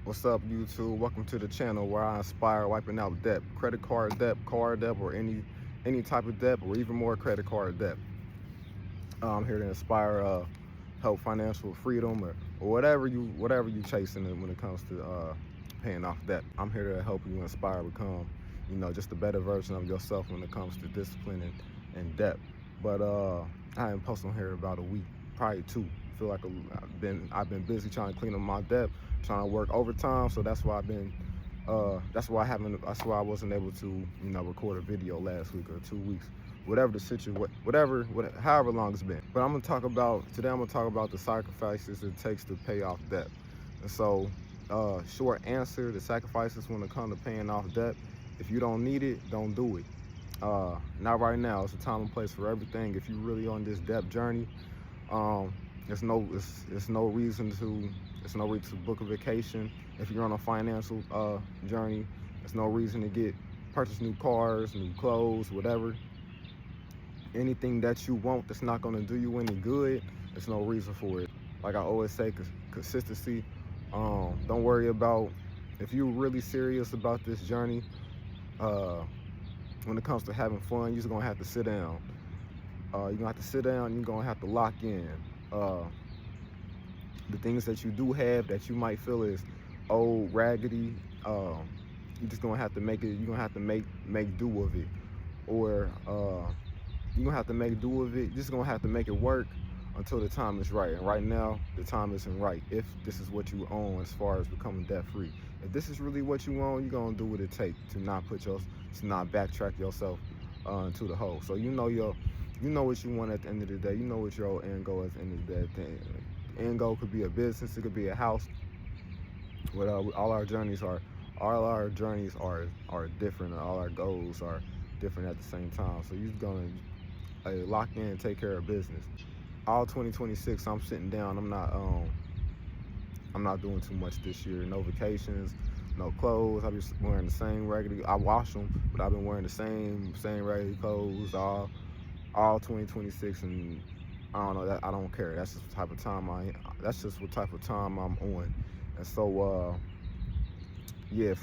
What's up, YouTube? Welcome to the channel where I inspire wiping out debt, credit card debt, car debt, or any type of debt, or even more credit card debt. I'm here to inspire, help financial freedom, or whatever you chasing when it comes to paying off debt. I'm here to help you inspire, become, just a better version of yourself when it comes to discipline and debt. But I haven't posted on here about a week, probably two. I feel like I've been busy trying to clean up my debt, trying to work overtime, so that's why I wasn't able to record a video last week or 2 weeks, whatever the situation, however long it's been. But today I'm gonna talk about the sacrifices it takes to pay off debt. And so short answer, the sacrifices when it comes to paying off debt: if you don't need it, don't do it. Not right now. It's a time and place for everything. If you're really on this debt journey, there's no reason to book a vacation. If you're on a financial journey, there's no reason to purchase new cars, new clothes, whatever. Anything that you want that's not going to do you any good, there's no reason for it. Like I always say, consistency. Don't worry about, if you're really serious about this journey, when it comes to having fun, you're just gonna have to sit down. You're gonna have to sit down. You're gonna have to lock in. The things that you do have that you might feel is old, raggedy, you're just gonna have to make it. You're gonna have to make do with it, or you're gonna have to make do with it. You're just gonna have to make it work until the time is right. And right now, the time isn't right. If this is what you own, as far as becoming debt free, if this is really what you want, you're gonna do what it takes to not backtrack yourself into the hole. So you know what you want at the end of the day. You know what your end goal at the end of the day. The end goal could be a business, it could be a house. All our journeys are different, and all our goals are different at the same time. So you're gonna lock in and take care of business. All 2026, I'm sitting down. I'm not doing too much this year. No vacations, no clothes. I be wearing the same regular. I wash them, but I've been wearing the same regular clothes all 2026, and I don't know that I don't care. That's just what type of time I'm on. And so yeah,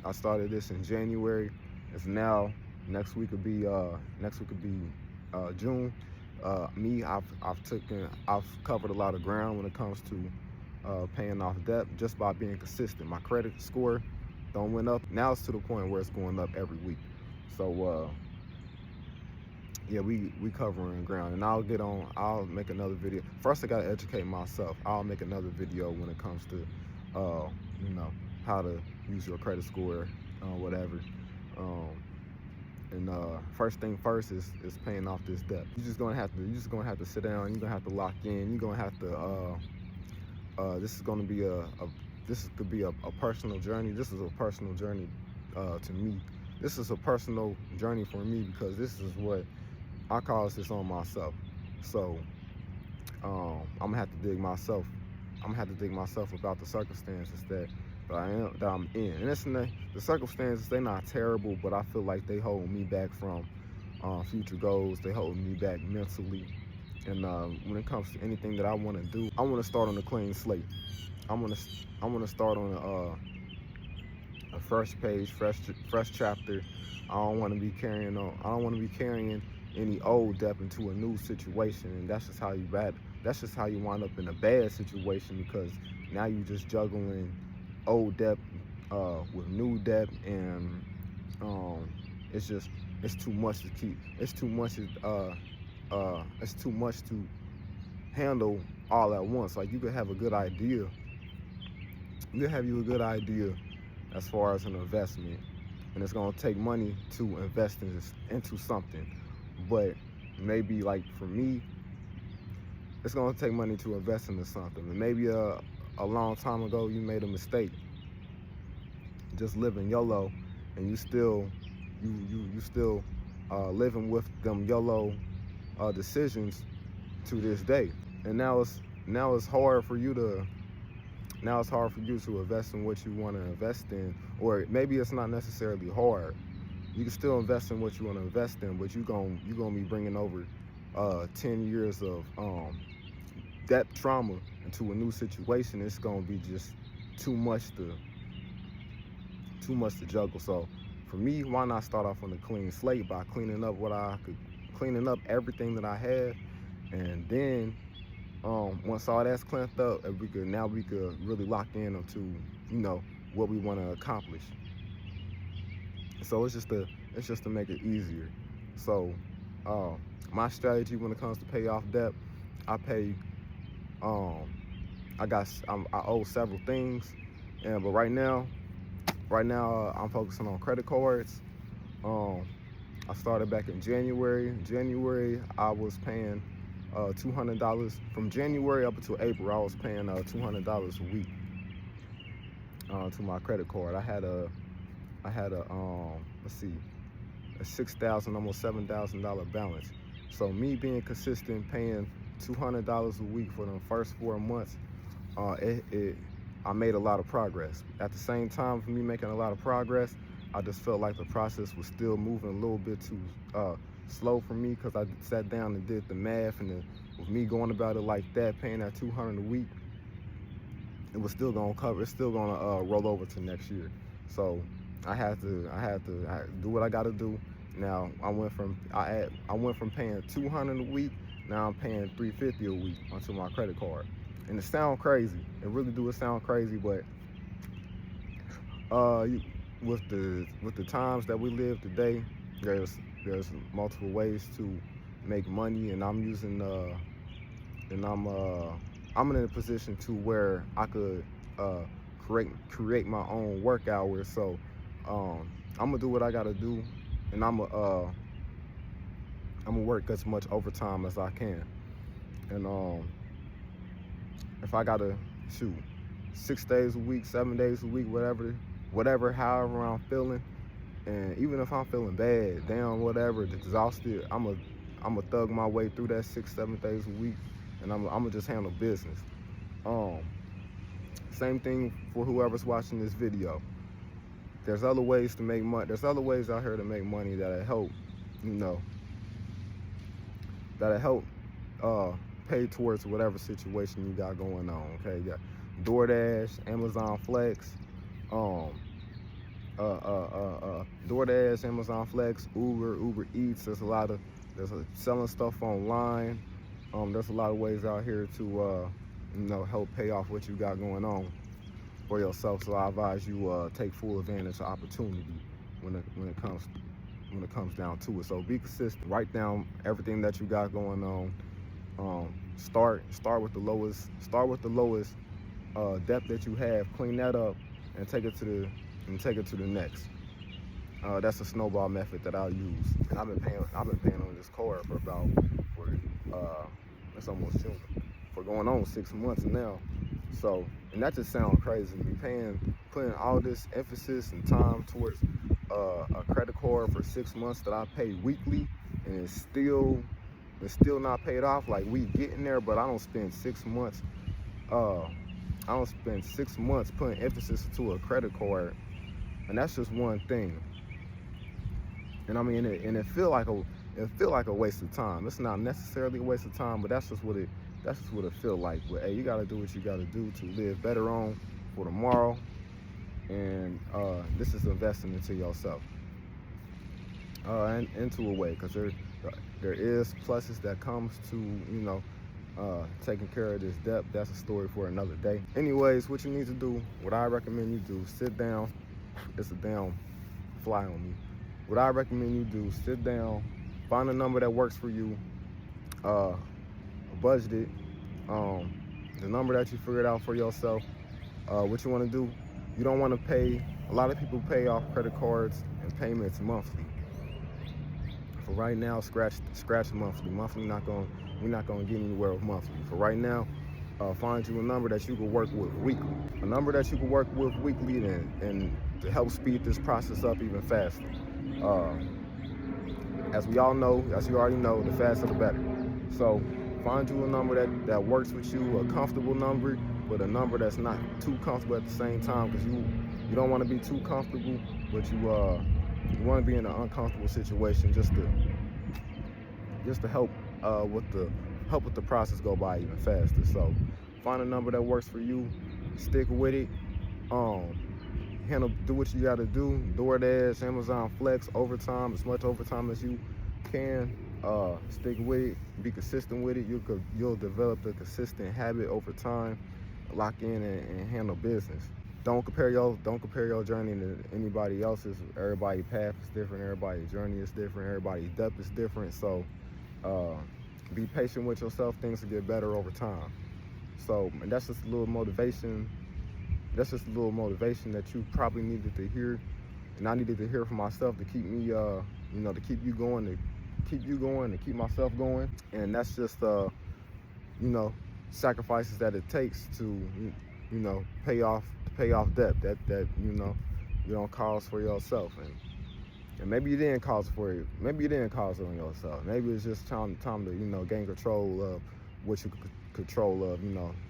I started this in January. It's now next week will be June. I've covered a lot of ground when it comes to paying off debt, just by being consistent. My credit score went up. Now it's to the point where it's going up every week. So yeah, we covering ground, and I'll make another video. First, I gotta educate myself. I'll make another video when it comes to how to use your credit score, whatever. And first thing first is paying off this debt. You're just gonna have to sit down. You're gonna have to lock in. You're gonna have to this could be a personal journey. This is a personal journey to me. This is a personal journey for me, because this is what I call this on myself. So I'm gonna have to dig myself. About the circumstances that I'm in. And the circumstances, they're not terrible, but I feel like they hold me back from future goals. They hold me back mentally. And when it comes to anything that I want to do, I want to start on a clean slate. I want to start on a fresh page, fresh chapter. I don't want to be carrying any old debt into a new situation, and that's just how you wind up in a bad situation, because now you're just juggling old debt with new debt, and it's too much to keep. It's too much to handle all at once. Like, you could have a good idea. A good idea as far as an investment, and it's gonna take money to invest into something. But maybe, like for me, it's gonna take money to invest into something. And maybe a long time ago you made a mistake, just living YOLO, and you still living with them YOLO decisions to this day. And now it's hard for you to invest in what you want to invest in. Or maybe it's not necessarily hard. You can still invest in what you want to invest in, but you're gonna be bringing over 10 years of debt trauma into a new situation. It's gonna be just too much to juggle. So for me, why not start off on a clean slate by cleaning up everything that I had, and then once all that's cleaned up, we could really lock in onto what we want to accomplish. So it's just to make it easier. So my strategy when it comes to pay off debt, I owe several things, but right now I'm focusing on credit cards. I started back in January. January I was paying $200 from January up until April. I was paying $200 a week to my credit card. I had a let's see, a $6,000, almost $7,000 balance. So me being consistent, paying $200 a week for the first 4 months, I made a lot of progress. At the same time, for me making a lot of progress, I just felt like the process was still moving a little bit too slow for me, because I sat down and did the math, and with me going about it like that, paying that $200 a week, it was still gonna cover. It's still gonna roll over to next year. So I had to do what I got to do. Now I went from paying $200 a week. Now I'm paying $350 a week onto my credit card, and it sounds crazy. It really do. It sound crazy, but with the times that we live today, there's multiple ways to make money, and I'm in a position to where I could create my own work hours. So I'm gonna do what I gotta do, and I'm gonna work as much overtime as I can. And if I gotta shoot 6 days a week, 7 days a week, however I'm feeling, and even if I'm feeling bad, down, whatever, exhausted, I'm a thug my way through that 6-7 days a week, and I'm gonna just handle business. Same thing for whoever's watching this video. There's other ways to make money. There's other ways out here to make money that'll help, pay towards whatever situation you got going on. Okay, you got DoorDash, Amazon Flex, DoorDash, Amazon Flex, Uber Eats. There's selling stuff online. There's a lot of ways out here to help pay off what you got going on for yourself. So I advise you take full advantage of opportunity when it comes down to it. So be consistent. Write down everything that you got going on. Start with the lowest depth that you have. Clean that up and take it to the next. That's a snowball method that I'll use. And I've been paying on this card for it's almost June, for going on 6 months now. So, and that just sounds crazy. Putting all this emphasis and time towards a credit card for 6 months that I pay weekly, and it's still not paid off. Like, we getting there, but I don't spend 6 months. I don't spend 6 months putting emphasis to a credit card, and that's just one thing. And I mean, it feel like a waste of time. It's not necessarily a waste of time, but that's just what it feel like. But hey, you gotta do what you gotta do to live better on for tomorrow. And this is investing into yourself, and into a way, because there is pluses that comes to taking care of this debt. That's a story for another day. Anyways, what you need to do, what I recommend you do, sit down. It's a damn fly on me. What I recommend you do, sit down, find a number that works for you, budget it, the number that you figured out for yourself. What you want to do, you don't want to pay. A lot of people pay off credit cards and payments monthly. For right now, scratch monthly. Monthly we're not gonna get anywhere with monthly. For right now, find you a number that you can work with weekly. A number that you can work with weekly, and to help speed this process up even faster. As we all know, as you already know, the faster the better. So find you a number that works with you, a comfortable number, but a number that's not too comfortable at the same time, because you don't want to be too comfortable, but you want to be in an uncomfortable situation just to help with the process go by even faster. So find a number that works for you, stick with it, Um, do what you gotta do. DoorDash, Amazon Flex, overtime, as much overtime as you can. Stick with it. Be consistent with it. You'll develop a consistent habit over time. Lock in and handle business. Don't compare your journey to anybody else's. Everybody's path is different. Everybody's journey is different. Everybody's depth is different. So uh, be patient with yourself. Things will get better over time. So, and that's just a little motivation. That's just a little motivation that you probably needed to hear, and I needed to hear from myself to keep me, to keep you going, to keep myself going. And that's just, sacrifices that it takes to, pay off debt that you don't cause for yourself. And maybe you didn't cause for it. Maybe you didn't cause it on yourself. Maybe it's just time to gain control of what you could control of.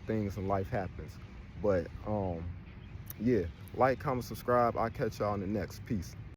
Things in life happens. But yeah, like, comment, subscribe. I'll catch y'all in the next. Peace.